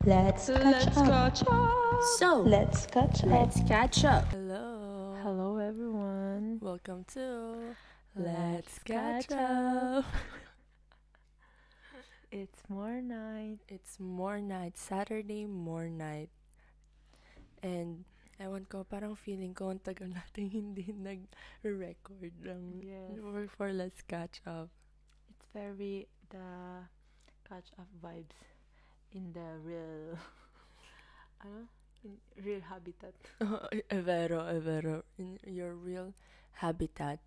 Let's catch up. catch up. So, Let's catch up. let's catch up. Hello. Hello, everyone. Welcome to Let's Let's Catch Catch Up. It's more night. It's more night, Saturday more night. And ewan ko, parang feeling ko ang tagal natin hindi nag-record ng Yes. for Let's Catch Up. It's very the catch up vibes in the real in real habitat. Evero, in your real habitat.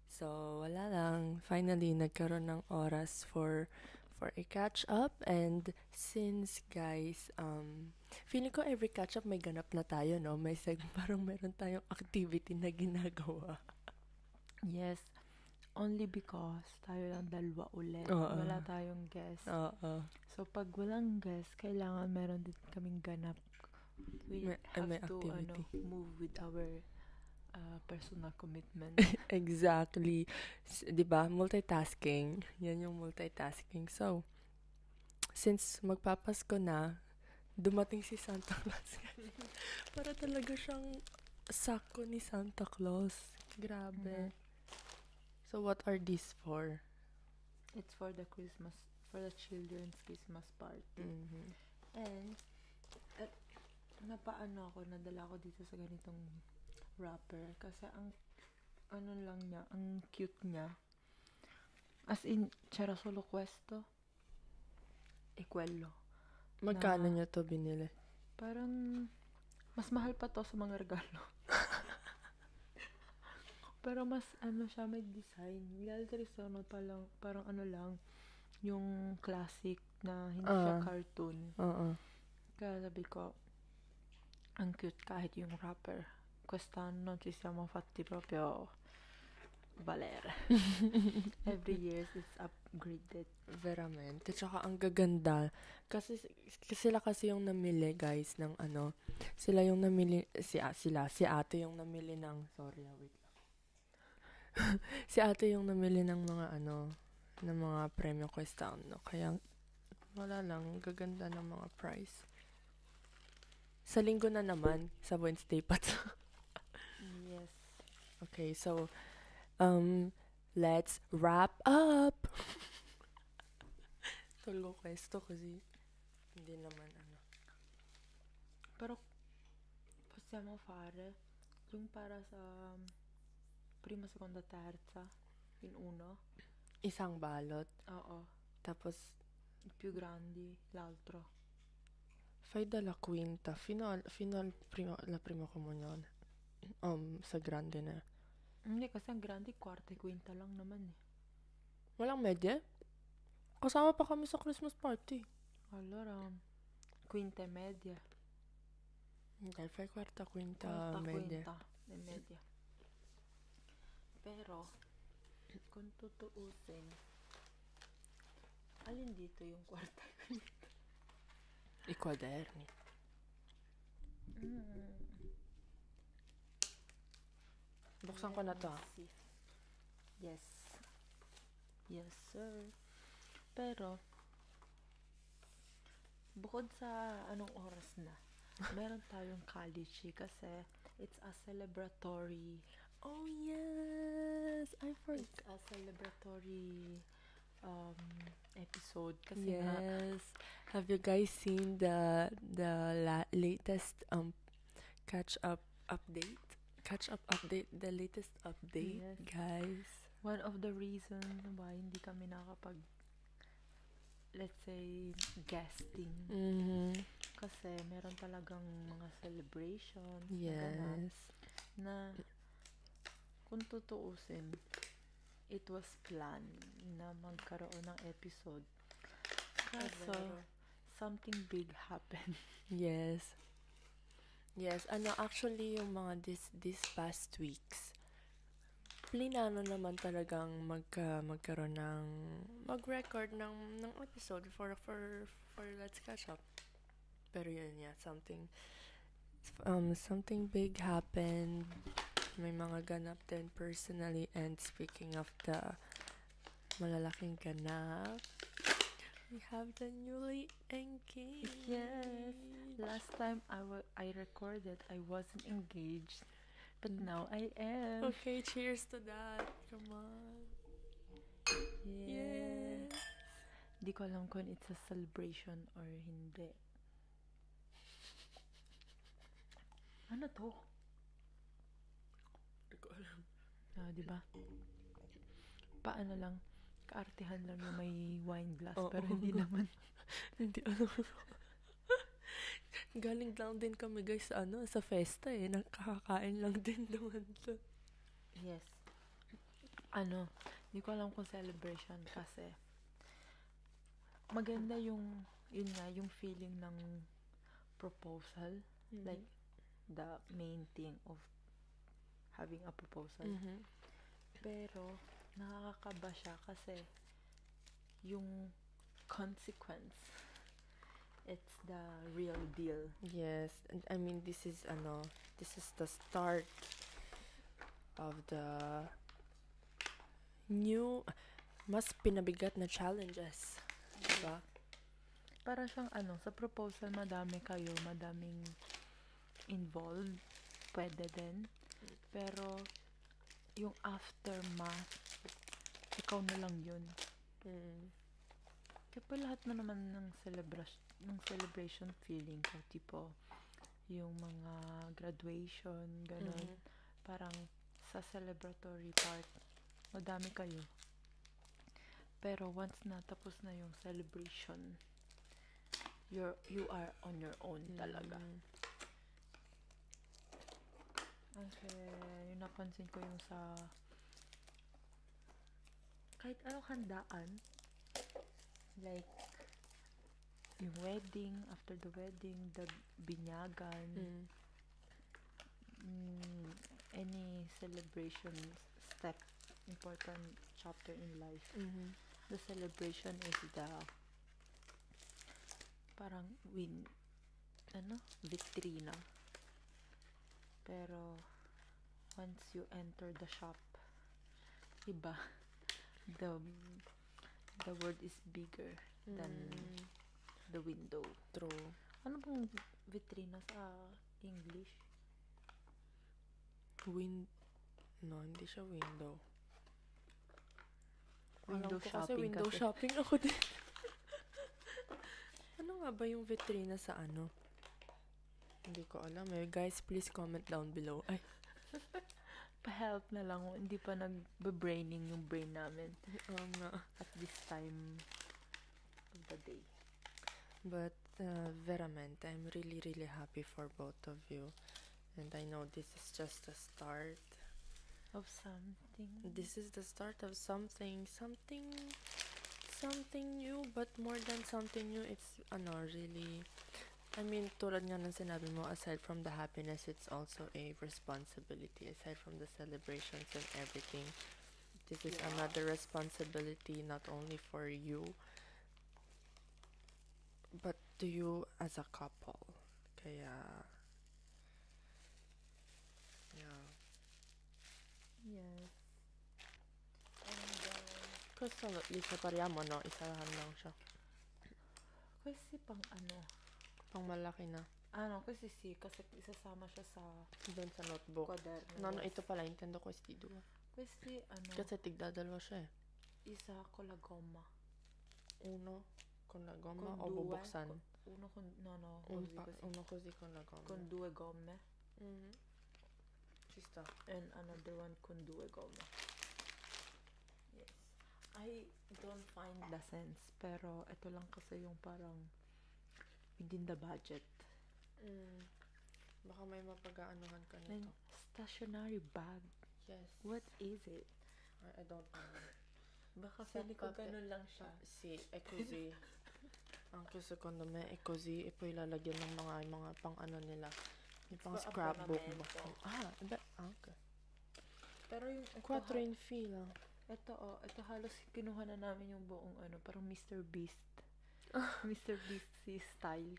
So, wala lang. Finally, nagkaroon ng oras for a catch-up. And since, guys, feeling ko every catch-up may ganap na tayo, no? May parang meron tayong activity na ginagawa. Yes. Only because tayo lang dalawa ulit. Oo. Wala tayong guest. Oo. So, pag walang guest, kailangan meron din kaming ganap. We May have to activity. move with our personal commitment. Exactly. 'Di ba? Multitasking. Yan yung multitasking. So, since magpapasko na, dumating si Santa Claus. Para talaga siyang sako ni Santa Claus. Grabe. So, what are these for? It's for the children's Christmas party. Mm-hmm. And, napaano ako, nadala ko dito sa ganitong wrapper. Kasi ang cute niya. As in, C'era solo questo e quello. Magkano niya to binili? Parang, mas mahal pa to sa mga regalo. Pero mas, siya may design. Reality Sono parang lang, yung classic na hindi siya cartoon. Oo. Kaya sabi ko, ang cute kahit yung wrapper. Quest'anno ci siamo fatti proprio valere. Every year it's upgraded. Veramente. Tsaka ang gaganda. Kasi sila kasi yung namili, guys, ng sila yung namili, si ate yung namili ng, sorry, wait lang. Si ate yung namili ng mga ng mga premyo quest'anno. Kaya, wala lang, gaganda ng mga price. Sa linggo na naman, sa Wednesday pa to. Yes. Okay, so, let's wrap up! Tulgo questo kasi hindi naman Pero possiamo fare yung para sa prima, seconda, terza in uno. isang balot. Oo. Tapos, I più grandi l'altro. fai dalla quinta fino la prima comunione. Sa grande na. Hindi, kasi ang grande, quarta e quinta lang naman eh. Walang medye? Kasama pa kami sa Christmas party. Allora, quinta e media. Okay, fai quarta, quinta, Quarta, medye. quinta e media. Pero, kung tutuusin, alin dito yung quarta e quinta? I quaderni. Buksan ko na to. Yes. Yes, sir. Pero, bukod sa anong oras na, meron tayong college kasi it's a celebratory. Oh, yes! I forgot. It's a celebratory episode kasi nga, Yes. Have you guys seen the latest catch up update? Catch up update, the latest update, Yes. guys. one of the reasons why hindi kami nakapag, let's say, guesting. Mm-hmm. Kasi meron talagang mga celebrations na ganap, Yes. na kung tutuusin, it was planned na magkaroon ng episode. Kaso, something big happened. Yes. Yes, actually yung mga this past weeks, plinano naman talagang magkaroon ng mag-record ng episode for Let's Catch Up. Pero yun, yeah, something big happened. May mga ganap din personally, and speaking of the malalaking ganap, We have the newly engaged. Yes. Last time I recorded, I wasn't engaged. But now I am. Okay, cheers to that. Come on. Yeah. Yes. Di ko alam kung it's a celebration or hindi. Ano to? Hindi ko alam. Di ba? Paano lang, kaartehan lang yung may wine glass, Oo. pero hindi naman. Hindi alam. Galing lang din kami guys sa festa eh. Nakakakain lang din naman to. Yes. Di ko alam kung celebration kasi maganda yun nga, yung feeling ng proposal. Mhm. Like, the main thing of having a proposal. Mhm. Pero, nakakakaba siya kasi yung consequence, it's the real deal. Yes, and I mean this is the start of the new mas pinabigat na challenges. Diba? Para siyang sa proposal madaming involved, pwede din. Pero, yung aftermath, ikaw na lang yun. Kaya pa lahat na naman ng celebration feeling ko, tipo, yung mga graduation, ganun. Parang, sa celebratory part, madami kayo. Pero, once na tapos na yung celebration, you are on your own talaga. Okay, yung napansin ko yung sa kahit anong handaan, like yung wedding, after the wedding, the binyagan, any celebration step, important chapter in life, the celebration is the parang victory na. Pero once you enter the shop, iba, the world is bigger than the window. True. Ano bang vitrina sa English? No, hindi siya window. Window Alam ko shopping window kasi. shopping ako din. Ano nga ba yung vitrina sa ano? Hindi ko alam eh. Guys, please comment down below. Ay. Pa-help na lang. Hindi pa nag-braining yung brain namin. Nga. At this time of the day. But, veramente, I'm really, really happy for both of you. And I know this is just the start. Of something. This is the start of something new, but more than something new, it's, really, I mean, tulad nga ng sinabi mo, aside from the happiness, it's also a responsibility. Aside from the celebrations and everything, this is another responsibility, not only for you, but to you as a couple. Kaya, yeah. Yes. And Kasi Lisa Pariamo, no? Isahan lang siya. kasi pang Pang malaki na. kasi kasi isasama siya sa Doon sa notebook. kwaderno. No, ito pala, Nintendo Quest D2. Kasi Kasi tigdadalawa siya eh. isa ko la goma. Uno con la gomma Con o due, bubuksan? Uno con così così. Uno così con la gomma. Con 2 gomme. Ci sta. And another one con 2 gomme. Yes. I don't find the sense, pero ito lang kasi yung parang within the budget. Baka may mapag-aanuhan ka And nito. stationary bag. Yes. What is it? I don't know. Baka feeling ko ganun lang siya. Sì, è così. Anche secondo me è così. E poi lalagyan ng mga pang ano nila. Yung pang For scrapbook. abbonamento. Okay. Pero yung 4 in fila. ito halos kinuha na namin yung buong parang Mr. Beast. Mr. Beast style.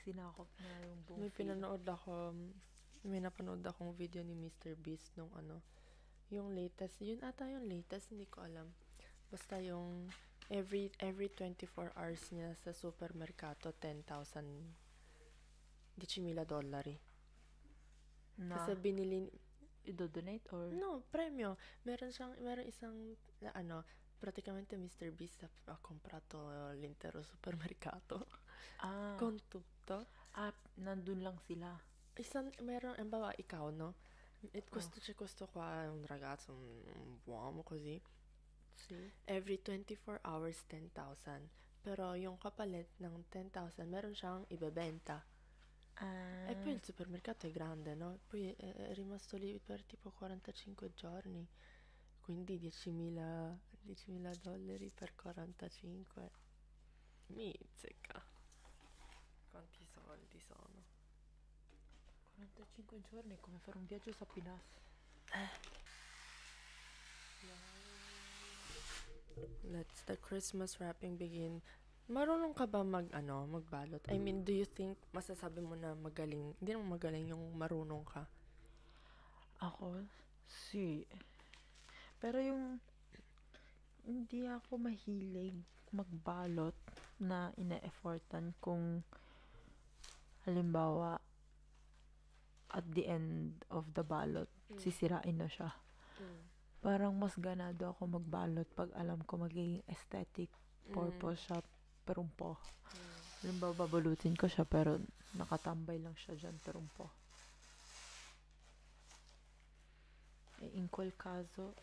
Sinakop na yung buong May napanood akong video ni Mr. Beast nung yung latest. Yun ata yung latest, hindi ko alam. Basta yung Every 24 hours niya sa supermerkato, 10,000 $10,000. Na Kasi binili, idodonate or no, premyo. Meron isang, praticamente Mr. Beast ha comprato l'intero supermercato ah con tutto. nandun lang sila. Halimbawa, ikaw, no? Oh, C'è questo qua, un ragazzo, un uomo così. see? Every 24 hours, 10,000. Pero yung kapalit ng 10,000, meron siyang ibebenta. E poi il supermercato è grande, no? Poi è rimasto lì per tipo 45 giorni. Quindi $10,000 per 45. Mizzica. Quanti soldi sono? 45 giorni come fare un viaggio sa Pinas. Let's the Christmas wrapping begin. Marunong ka ba magbalot? I mean, do you think masasabi mo na magaling? Hindi naman magaling yung marunong ka. Ako, si. Pero yung hindi ako mahilig magbalot na ina-effortan kung halimbawa at the end of the balot, sisirain na siya. Parang mas ganado ako magbalot pag alam ko magiging aesthetic purpose siya, perumpo. Halimbawa, babulutin ko siya pero nakatambay lang siya dyan, perumpo. In quel caso,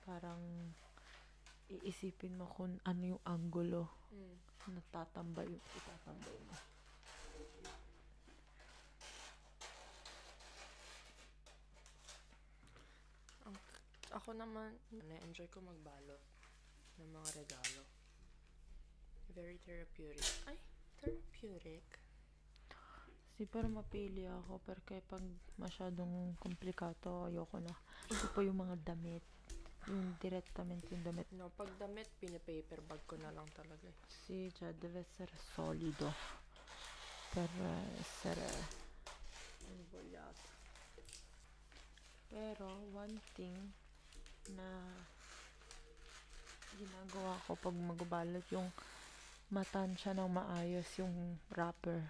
parang iisipin mo kung ano yung angulo na itatambay mo. Ako naman, na-enjoy ko magbalot ng mga regalo. Very therapeutic. Ay, therapeutic. Pero mapili ako, pero kaya pag masyadong komplikado, ayoko na. Tipo yung mga damit, yung directamente yung damit. No, pag damit, pinipaper bag ko na lang talaga. Sì, cioè deve essere solido per essere invogliato. Pero one thing na ginagawa ko pag magbalot yung matansya ng maayos yung wrapper.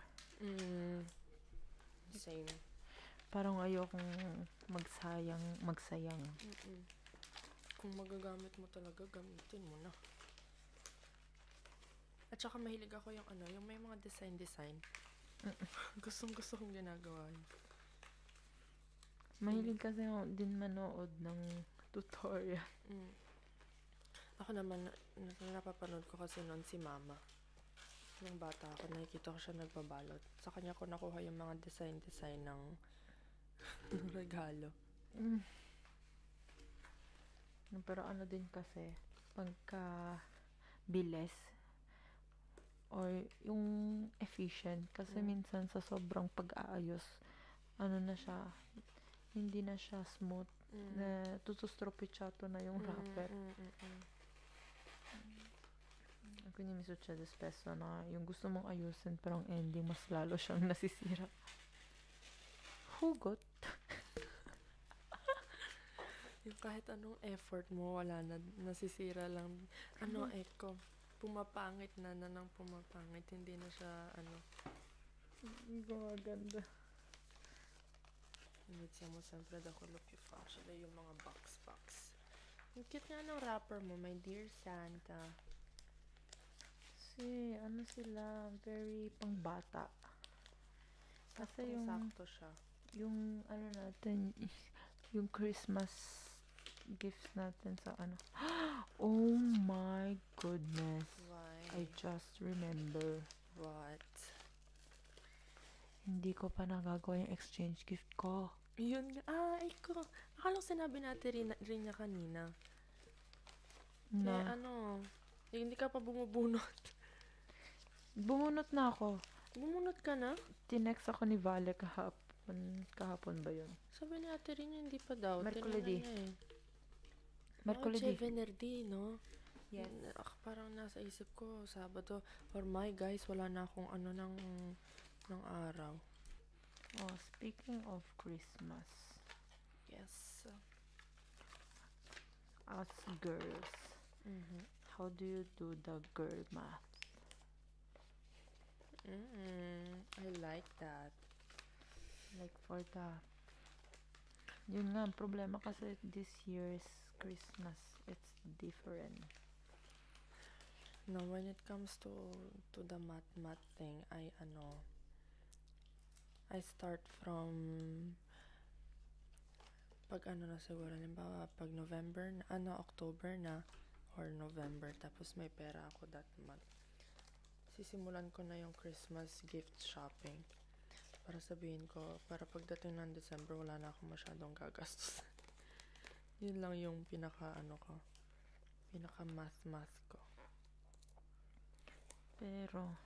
Same. Parang ayokong magsayang. Kung magagamit mo talaga, gamitin mo na. At saka mahilig ako yung yung may mga design. Gustong-gusto kong ginagawa yun. Mahilig kasi ako din manood ng tutorial. Ako naman, napapanood ko kasi noon si Mama. Nung bata ako, nakikita ko siya nagbabalot. Sa kanya ko nakuha yung mga design ng regalo. Pero ano din kasi, pagka bilis or yung efficient, kasi minsan sa sobrang pag-aayos, na siya, hindi na siya smooth, na tutustropicciato na yung wrapper. Quindi mi succede spesso na yung gusto mong ayusin pero ang ending mas lalo siyang nasisira. Hugot. Yung kahit anong effort mo, wala na, nasisira lang. Pumapangit na nang pumapangit. Hindi na siya, Gumaganda. Iniziamo sempre da quello più facile, yung mga box. Ang cute nga ng wrapper mo, my dear Santa. Kasi, sila, very pangbata. Kasi sakto siya. Yung, natin, yung Christmas gifts natin sa Oh my goodness. Why? I just remember. What? Hindi ko pa nagagawa yung exchange gift ko. Yun nga. Ikaw. Akala sinabi natin rin niya kanina. Na, hindi ka pa bumubunot. bumunot na ako. Bumunot ka na? Tinext ako ni Vale kahapon ba yun? Sabi ni Ate rin hindi pa daw. Mercoledi. Mercoledi. Venerdì, no? Yes. Parang nasa isip ko, Sabado. For my guys, wala na akong ng araw. Oh, speaking of Christmas. Yes. Us girls. How do you do the girl math? I like that. Like for the... Yun nga, ang problema kasi this year's Christmas, it's different. No, when it comes to the math thing, I start from pag na siguro, halimbawa, pag November na, October na, or November, tapos may pera ako that month. Sisimulan ko na yung Christmas gift shopping. Para sabihin ko, para pagdating ng December, wala na akong masyadong gagastos. Yun lang yung pinaka math ko. Pero,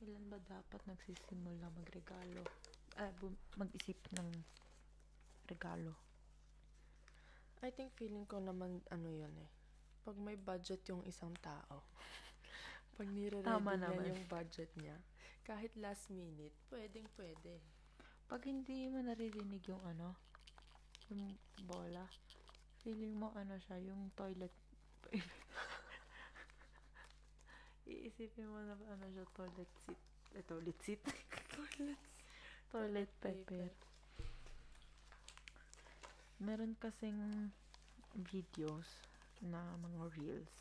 kailan ba dapat nagsisimula magregalo? Mag-isip ng regalo? I think feeling ko naman, yun eh. Pag may budget yung isang tao, pag nire-ready niya yung budget niya, kahit last minute, pwede. Pag hindi mo naririnig yung yung bola, feeling mo siya, yung toilet. Iisipin mo na siya, toilet seat. Toilet seat? Toilet paper. Meron kasing videos na mga reels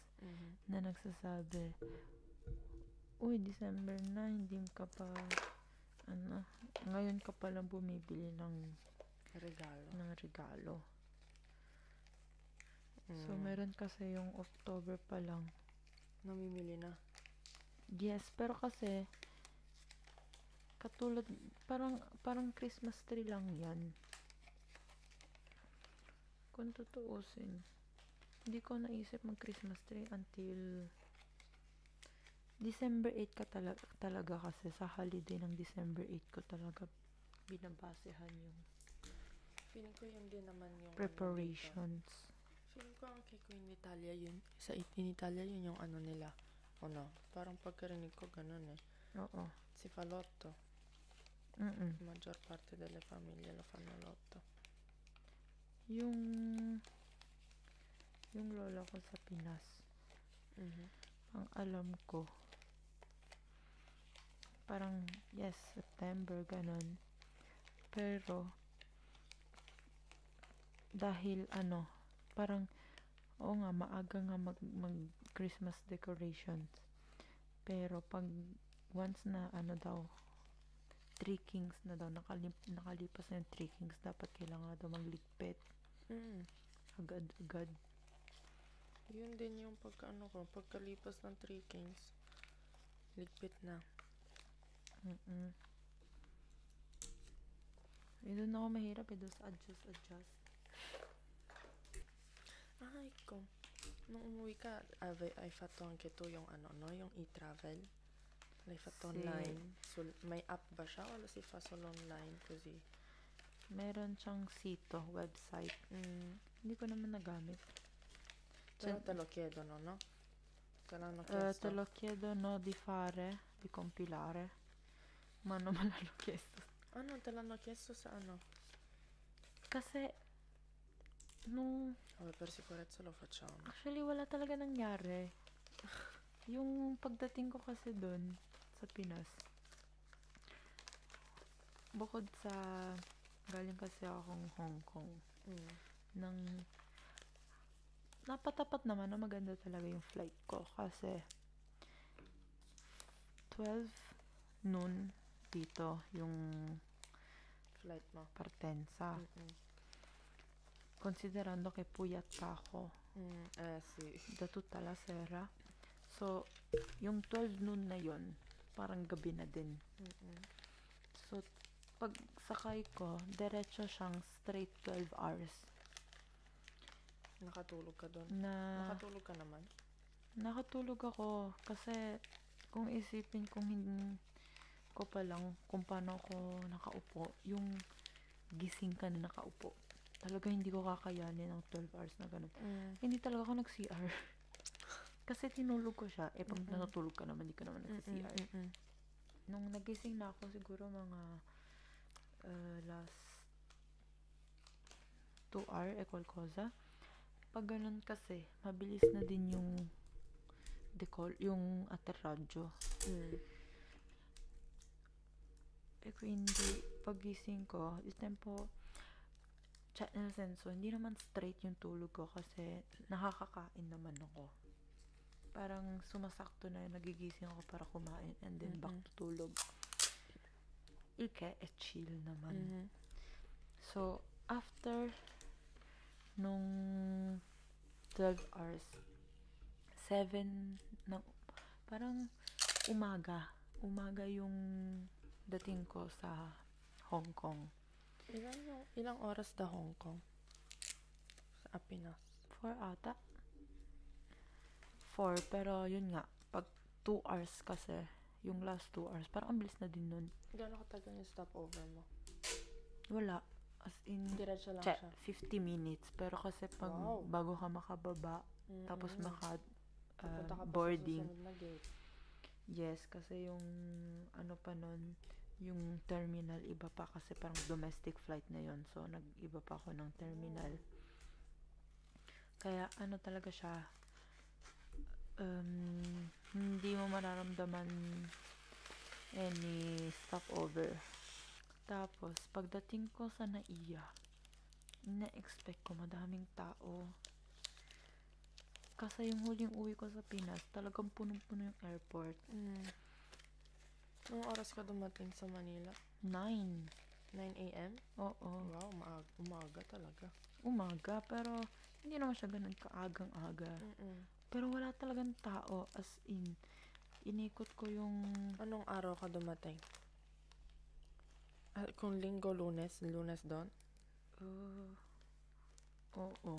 na nagsasabi, uy, December na, hindi ka pa ngayon ka pa lang bumibili ng regalo. So meron kasi yung October pa lang namimili na. Yes, pero kasi katulad parang Christmas tree lang yan. Kung tutuusin, hindi ko naisip mag Christmas tree until December 8 ka talaga kasi sa holiday ng December 8 ko talaga binabasehan yung feeling ko yun din naman yung preparations. Feeling ko ang kay Queen Italia yun. Sa in Italia yun yung nila. Parang pagkarinig ko ganun eh. Oo. Si Falotto. Maggior parte delle famiglie lo fanno lotto. Yung lola ko sa Pinas. Ang alam ko, parang, yes, September, ganun. Pero, dahil parang, oo nga, maaga nga mag Christmas decorations. Pero, pag once na, daw, 3 Kings na daw, nakalipas na yung 3 Kings, dapat kailangan na daw magligpit. Agad-agad. Yun din yung pagkalipas ng 3 Kings, ligpit na. Doon ako mahirap doon sa adjust. Ikaw. Nung umuwi ka, hai fatto anche tu yung yung e-travel? L'hai fatto online? So, may app ba siya o si fa solo online così? Meron siyang sito, website. Hindi ko naman nagamit. Però te lo chiedono, no? Te l'hanno chiesto? Te lo chiedono di compilare. Ma non me l'hanno chiesto. Non te l'hanno chiesto sa Kasi, nung... per sicurezza lo facciamo. Actually, wala talaga nangyari. Yung pagdating ko kasi dun, sa Pinas, bukod sa... Galing kasi akong Hong Kong. Napatapat naman na maganda talaga yung flight ko kasi 12 noon dito yung flight mo. Partenza. Considerando che puyat pa ako. Sì. Da tutta la sera. So, yung 12 noon na yon parang gabi na din. So, pag sakay ko, diretso siyang straight 12 hours. Nakatulog ka doon? Nakatulog ka naman? Nakatulog ako kasi kung isipin kung hindi ko pa lang kung paano ako nakaupo, yung gising ka na nakaupo. Talaga hindi ko kakayanin ng 12 hours na ganun. Hindi talaga ako nag-CR. Kasi tinulog ko siya. Pag natutulog ka naman, hindi ka naman nag-CR. Nung nagising na ako, siguro mga last 2 hour qualcosa. Pag ganun kasi, mabilis na din yung yung aterradyo. Eh kung hindi, pagising ko, is tempo, nel senso, hindi naman straight yung tulog ko kasi nakakakain naman ako. Parang sumasakto na nagigising ako para kumain and then back to tulog. Chill naman. So, after nung 12 hours, 7 na, parang umaga yung dating ko sa Hong Kong. Ilang oras na Hong Kong? Sa Pinas? 4 ata. 4, pero yun nga, pag 2 hours kasi, yung last 2 hours, parang ang bilis na din nun. Gano'ng katagal yung stopover mo? Wala. As in, diretso lang siya. 50 minutes. Pero kasi pag bago ka makababa, tapos Pupunta ka pa boarding. sa susunod na gate. Yes, kasi yung ano pa nun, yung terminal iba pa kasi parang domestic flight na yon. So, nag-iba pa ako ng terminal. Kaya ano talaga siya, hindi mo mararamdaman any stopover. Tapos, pagdating ko sa Naiya, na-expect ko madaming tao. Kasi yung huling uwi ko sa Pinas, talagang punong-puno yung airport. Anong oras ka dumating sa Manila? 9 a.m.? Oo. Wow, umaga talaga. Umaga, pero hindi naman siya ganun kaagang-aga. Pero wala talagang tao, as in, inikot ko yung... Anong araw ka dumating? Kung linggo, lunes doon? Oo.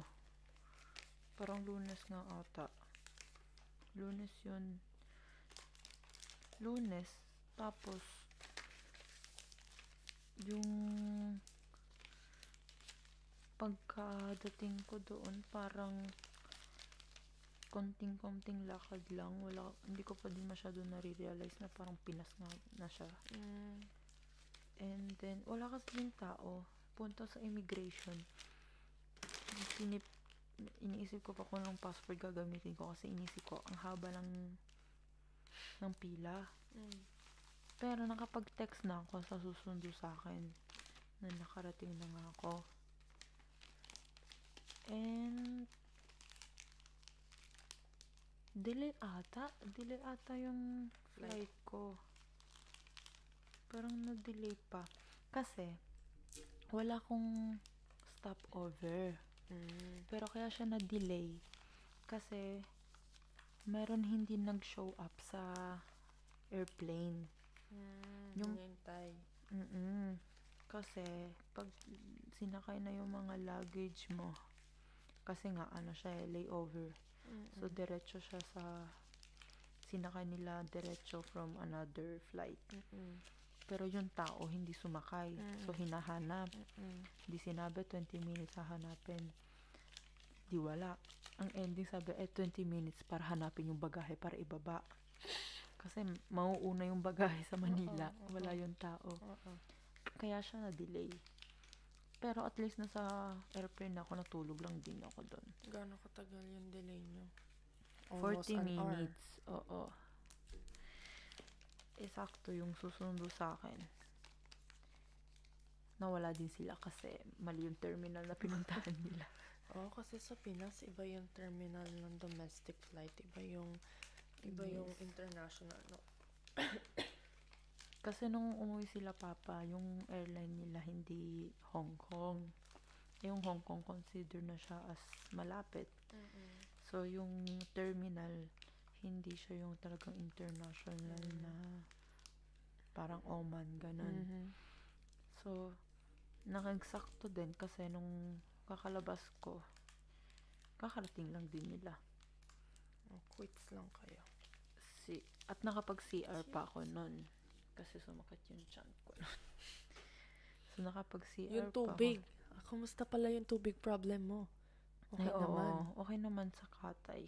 Parang lunes nga ata. Lunes yun. Lunes. Tapos, yung pagkadating ko doon, parang konting-konting lakad lang. Hindi ko pa din masyado nare-realize na parang Pinas nga na siya. And then, wala kasi yung tao. Punta sa immigration. Iniisip ko pa kung anong passport gagamitin ko kasi iniisip ko, ang haba ng pila. Pero nakapag-text na ako sa susundo sa akin na nakarating na nga ako. And delay ata yung flight ko. Parang na-delay pa. Kasi, wala akong stopover. Pero kaya siya na-delay. Kasi, meron hindi nag-show up sa airplane. Yung hintay. Kasi, pag sinakay na yung mga luggage mo, kasi nga, layover. So, diretso siya sinakay nila diretso from another flight. Pero yung tao, hindi sumakay. So, hinahanap. Di sinabi, 20 minutes hahanapin. Di wala. Ang ending sabi, 20 minutes para hanapin yung bagahe para ibaba. Kasi, mauuna yung bagahe sa Manila. Wala yung tao. Kaya siya na-delay. Pero at least nasa airplane ako, natulog lang din ako doon. Gano'ng katagal yung delay nyo? 40 minutes. Oo. Sakto yung susundo sa akin. Nawala din sila kasi mali yung terminal na pinuntahan nila. Kasi sa Pinas, iba yung terminal ng domestic flight. Iba yung international, no? Kasi nung umuwi sila papa, yung airline nila hindi Hong Kong. Yung Hong Kong consider na siya as malapit. So, yung terminal, hindi siya yung talagang international na parang Oman, ganun. So, nakagsakto din kasi nung kakalabas ko, kakarating lang din nila. Quits lang kayo. At nakapag-CR pa ako nun. Kasi sumakat yung tiyan ko nun. So, nakapag-CR yung tubig. Kumusta pala yung tubig problem mo? Okay naman. Okay naman sa Katay.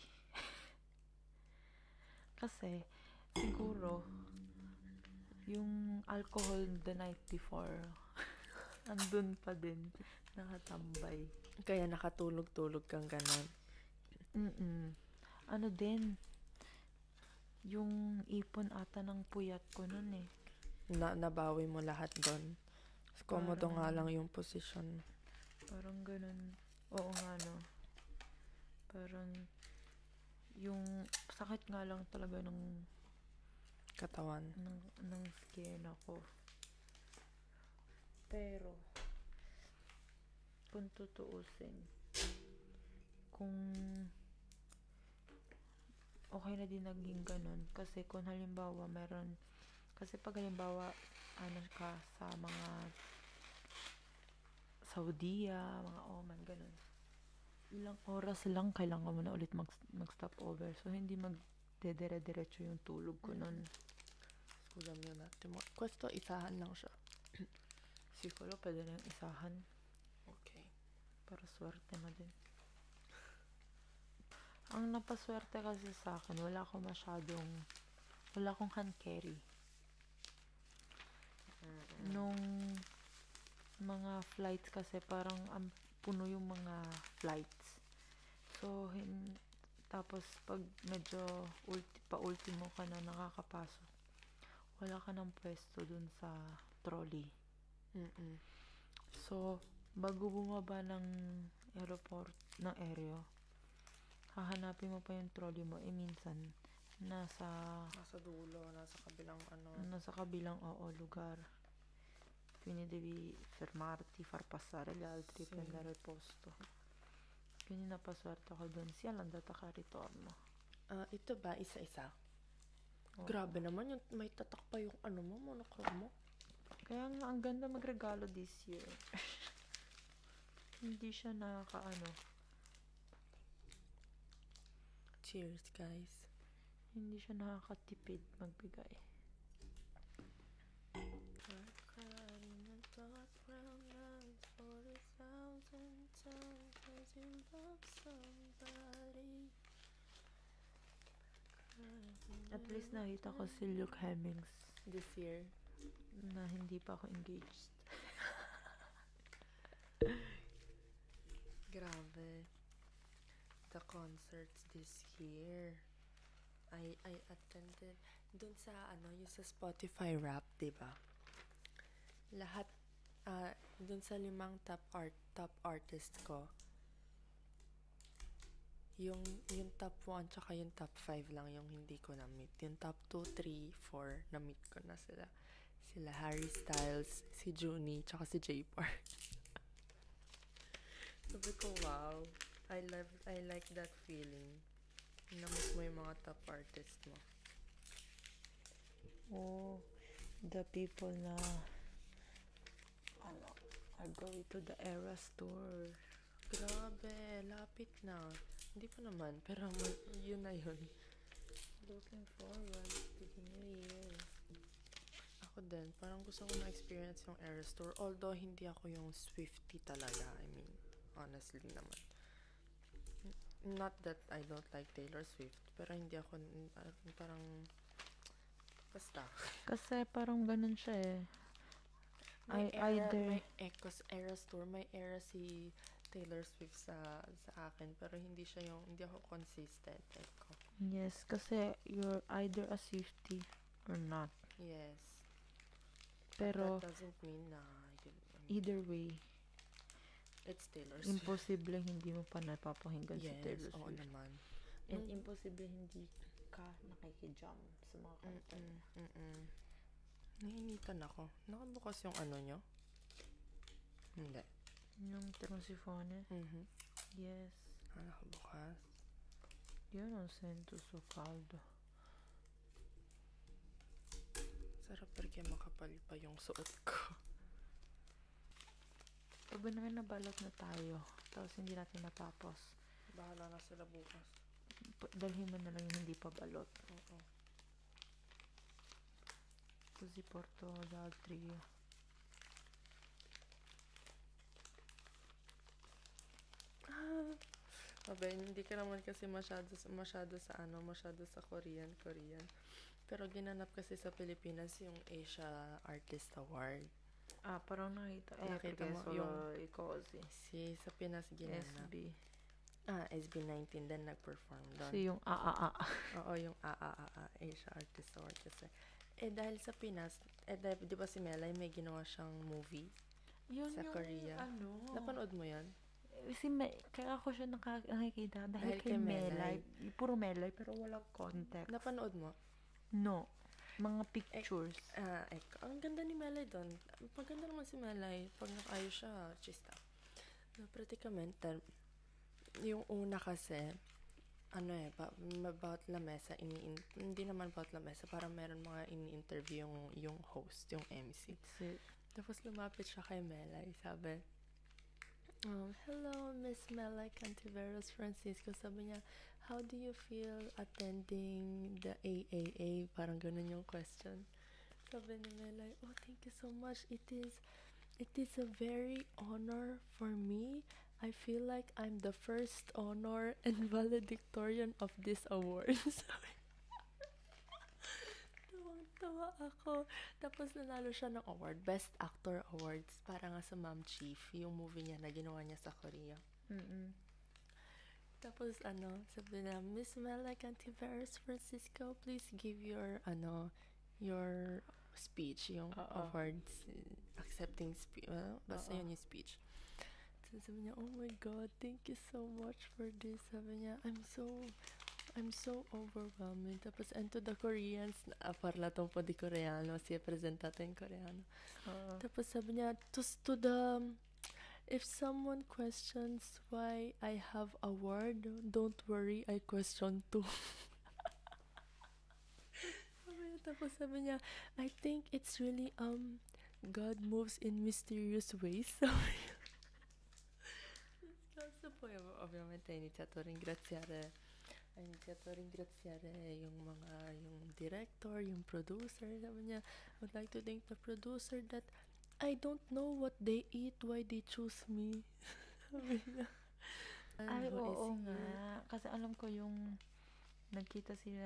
Kasi, siguro, yung alcohol the night before, andun pa din. Nakatambay. Kaya nakatulog-tulog kang ganon. Ano din, yung ipon ata ng puyat ko nun eh. Nabawi mo lahat doon. Komodo Parang- nga lang yung posisyon. Parang ganun. Oo nga no. Parang yung sakit nga lang talaga ng Katawan. ng skin ako. Pero kung tutuusin, kung okay na din naging ganun, kasi kung halimbawa meron, kasi pag halimbawa ano ka sa mga Saudiya, mga Oman, ganun, ilang oras lang kailangan mo na ulit mag-stop over, so hindi magdedire-diretso yung tulog ko nun. Scusami un attimo. Questo isahan lang siya. Siguro pwede na yung isahan Okay. para swerte na din. Ang napaswerte kasi sa akin, wala akong hand carry. Nung mga flights kasi parang puno yung mga flights. So, tapos pag medyo pa-ultimo ka na nakakapasok, wala ka ng pwesto dun sa trolley. So, bago bumaba ng airport, ng aereo, hahanapin mo pa yung trolley mo, minsan nasa dulo, nasa kabilang lugar. Quindi devi fermarti, far passare gli altri, Sì. prendere il posto. Quindi napaswerte ako dun, sia l'andata ka ritorno. Ito ba isa-isa? Oo. Grabe naman yung may tatak pa yung monochrome mo. Kaya nga, ang ganda magregalo this year. Hindi siya Cheers, guys. hindi siya nakakatipid magbigay. At least nakita ko si Luke Hemmings This year. na hindi pa ako engaged. Grabe. The concerts this year. I attended dun sa yung sa Spotify Rap, 'di ba? Lahat dun sa 5 top artist ko. Yung top 1 tsaka yung top 5 lang yung hindi ko na-meet. Yung top 2, 3, 4 na-meet ko na sila. Sila Harry Styles, si Juni, tsaka si J Park. Sabi ko, wow. I like that feeling. Na-meet mo yung mga top artist mo. Oh, the people na are going to the Eras Tour. Grabe, lapit na. Hindi pa naman, pero yun na yun. Looking forward to the new year. Ako din, parang gusto ko ma-experience yung Eras Tour. Although, hindi ako yung Swiftie talaga. I mean, honestly naman. Not that I don't like Taylor Swift, pero hindi ako, parang, basta. Kasi parang ganun siya eh. May Either Eras Tour, may era si Taylor Swift sa akin, pero hindi ako consistent. yes, kasi you're either a Swiftie or not. Yes. Pero But that doesn't mean na either way, it's Taylor Swift. imposible hindi mo pa napapakinggan si Taylor Yes, oo Swift. naman. And imposible hindi ka nakikijam sa mga kanta niya. Nainitan ako. Nakabukas yung ano nyo? Hindi. Yung Transifone? Yes. Nakabukas. Io non sento so caldo. Sarap perché makapal pa yung suot ko. Pag naman nabalot na tayo, tapos hindi natin matapos, Bahala na sila bukas. dalhin mo na lang yung hindi pa balot. Oo. Così porto gli altri. Sabi, hindi ka naman kasi masyado sa Korean. Pero ginanap kasi sa Pilipinas yung Asia Artist Award. Parang nakita. Nakita perché mo solo yung i cosi. si sa Pinas ginanap. SB. SB19 din nag-perform doon. So yung Oo, yung Asia Artist Award kasi. Dahil sa Pinas, di ba si Melay may ginawa siyang movie Yun sa yung Korea. Napanood mo yan? Kaya ako siya nakikita dahil Dahil kay kay Melay. Melay. Puro Melay pero walang context. Napanood mo? No. Mga pictures. Ang ganda ni Melay doon. Maganda naman si Melay. Pag nakaayos siya, chista. No, praticamente, yung una kasi, about La Mesa, hindi naman about La Mesa, parang meron mga ini-interview yung host, yung MC. Tapos lumapit siya kay Melay, sabi, hello, Miss Melay Cantiveros Francisco. Sabi niya, how do you feel attending the AAA? Parang ganun yung question. Sabi ni Melay, oh, thank you so much. It is a very honor for me. I feel like I'm the first honor and valedictorian of this award. Tawang-tawa ako. Tapos nanalo siya ng award, Best Actor Awards, para nga sa Ma'am Chief, yung movie niya na ginawa niya sa Korea. Tapos sabi na, Miss Melay Cantiveros Francisco, please give your speech, yung awards, accepting speech, basta yun yung speech. Sabi niya, oh my God, thank you so much for this. Sabi niya, I'm so overwhelmed. Tapos, and to the Koreans, parla tong po di Koreano, siya presentato in Koreano. Tapos sabi niya, if someone questions why I have award, don't worry, I question too. Tapos sabi niya, I think it's really, God moves in mysterious ways. Caso poi ovviamente ha iniziato a ringraziare yung director, yung producer. Sabi niya, I would like to thank the producer that I don't know what they eat, why they choose me. Sabi niya. Ay, oo nga. Kasi alam ko yung nagkita sila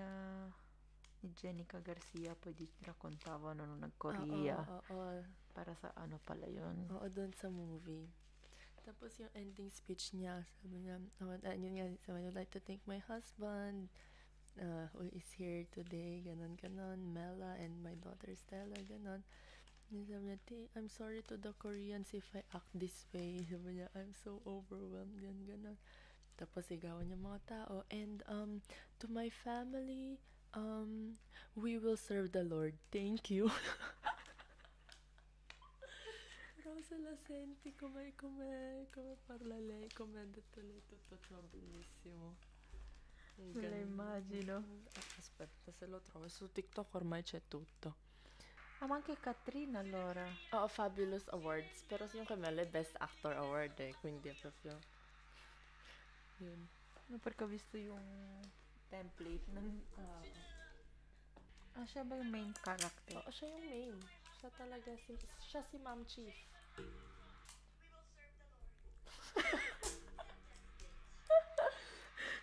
ni Jenica Garcia, pwede rakontava nung nag-Korea. Oo. Para sa pala yun. Oo, doon sa movie. Tapos yung ending speech niya, sabi niya, I would like to thank my husband, who is here today, ganon, Mela, and my daughter Stella, ganon. And sabi niya, I'm sorry to the Koreans if I act this way. Sabi niya, I'm so overwhelmed, ganon. Tapos sigawan niya mga tao, and to my family, we will serve the Lord. Thank you. Rosa la senti come parla lei, come ha detto lei, tutto ciò bellissimo. Me la immagino. Aspetta, se lo trovo su TikTok ormai c'è tutto. Ma anche Katrina allora. Fabulous Awards, pero yung kay Mel è Best Actor Award quindi è proprio yun. No, perché ho visto yung template ng siya ba yung main character? Oo, siya yung main. Siya talaga siya si Ma'am Chief.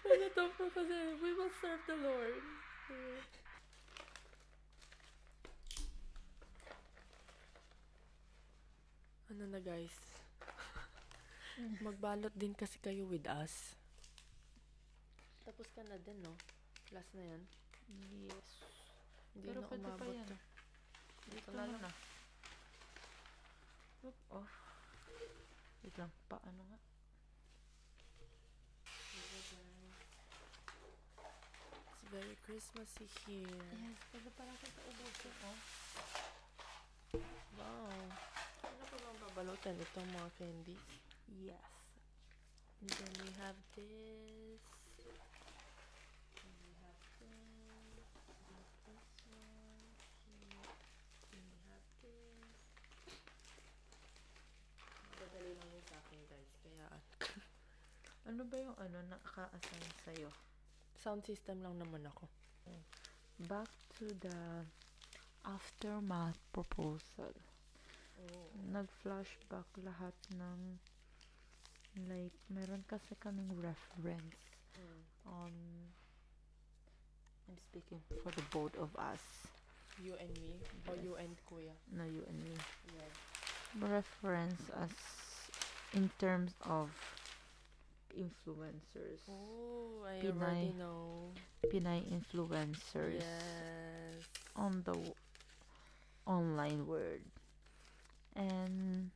Ano po kasi, we will serve the Lord. Ano na guys? Magbalot din kasi kayo with us. Tapos ka na din, no? Class na yan? Yes. Hindi Pero na pwede pa umabot. yan. Dito na. Off. Wait lang. Paano nga? It's very Christmassy here. Yes. Pwede pa natin sa ubusin, Wow. Ano pa bang babalutan? Itong mga candies? Yes. And then we have this. And we have this. We have this one. Here. And we have this. Madadali lang yun sa akin, guys. Kaya, Ano ba yung naka-assign sa'yo? sound system lang naman ako. Back to the aftermath proposal. Nag-flashback lahat ng like, meron kasi kaming reference on I'm speaking for the both of us. You and me? Or Yes. you and Kuya? No, you and me. Yeah. reference as in terms of influencers. Oh, I Pinay. already know. Pinay influencers Yes. on the online world. And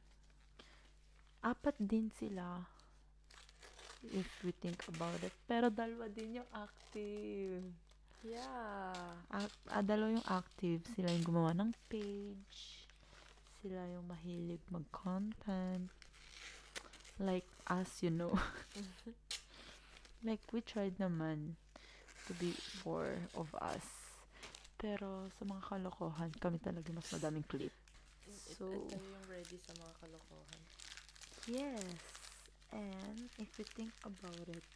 apat din sila if we think about it. Pero dalawa din yung active. Yeah. Dalawa yung active. Sila yung gumawa ng page. Sila yung mahilig mag-content. Like us, you know. Like, we tried naman to be four of us. Pero sa mga kalokohan, kami talaga mas madaming clip. So, Ito yung ready sa mga kalokohan. yes. And if you think about it,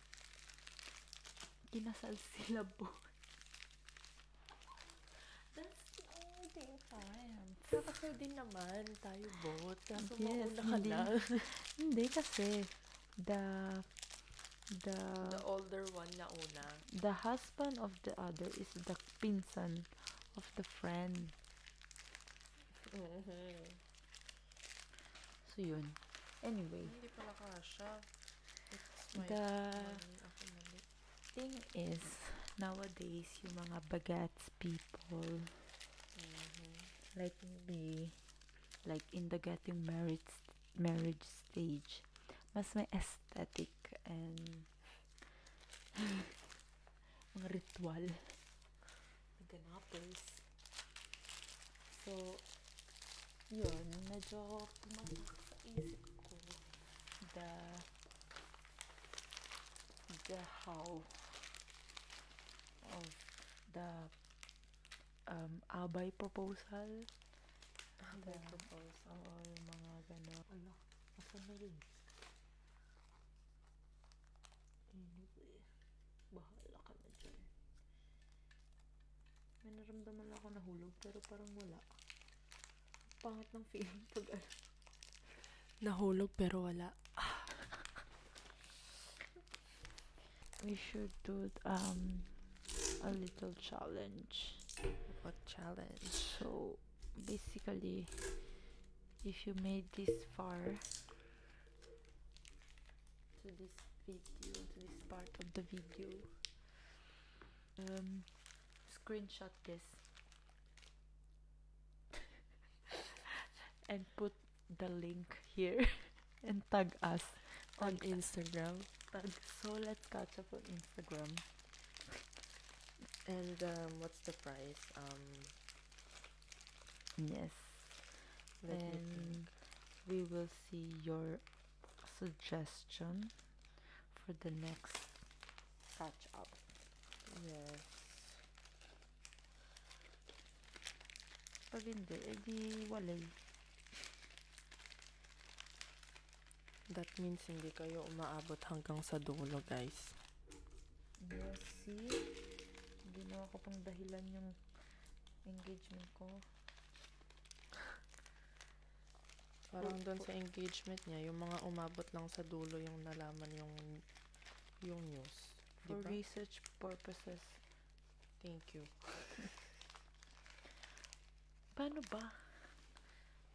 kinasal sila both. That's the only difference. Kakasal din naman tayo both. Kaso Yes, mauna ka hindi. lang. Hindi kasi the The older one na una. the husband of the other is the pinsan of the friend. Mm-hmm. So yun. Anyway, Hindi pala kasha. It's my the mali. Ako mali. thing is, nowadays, yung mga bagats people, Mm-hmm. like me, like in the getting marriage stage, mas may aesthetic and mga ritual na ganapos. So, yun, medyo pumatak sa isip ko the how of the abay proposal. Abay proposal. Oo, yung mga gano'n. Ala, asan na yun? Anyway, bahala ka na dyan. May naramdaman lang ako nahulog, pero parang wala. Pangit ng feeling pag Nahulog pero wala. we should do a little challenge. What challenge? So, basically, if you made this far to this video, to this part of the video, screenshot this and put the link here and tag us On Instagram. So let's catch up on Instagram. And what's the price? Yes. Let me And think. we will see your suggestion for the next catch up. Yes. Pag hindi, edi walay. That means hindi kayo umaabot hanggang sa dulo, guys. Yes, see? Ginawa ko pang dahilan yung engagement ko. Parang doon sa engagement niya, yung mga umabot lang sa dulo yung nalaman yung news. For Diba? research purposes. Thank you. Paano ba?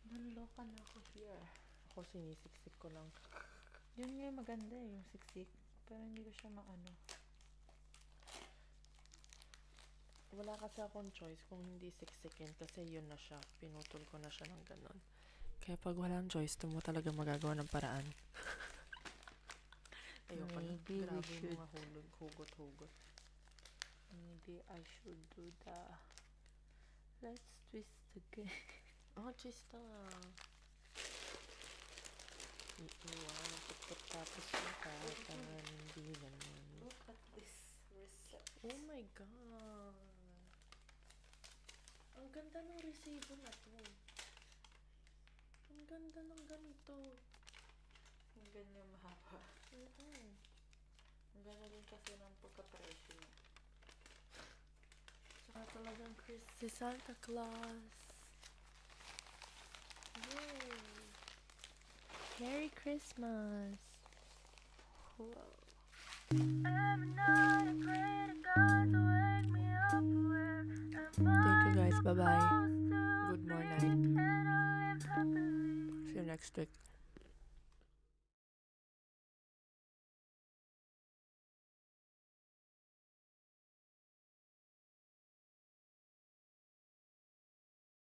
Nanloka na ako here. Ako sinisiksik ko lang. Yun nga maganda yung siksik. Pero hindi ko siya maano. Wala kasi akong choice kung hindi siksikin kasi yun na siya. Pinutol ko na siya ng ganon. Kaya pag walang choice, ito mo talaga magagawa ng paraan. Ayoko na. Maybe we Grabe should- yung mga hugot-hugot. Maybe I should do let's twist again. Oh, chista. Iiwan. Tapos yung katangan. Hindi naman. Look at this receipt. Oh my God. Ang ganda ng resibo na to. Ang ganda ng ganito. Ang ganyan mahaba. Ang ganda din kasi ng pagka-presyo niya. Tsaka talagang si Santa Claus. Yay! Merry Christmas! Wow. Thank you guys. Bye-bye. Good morning. See you next week.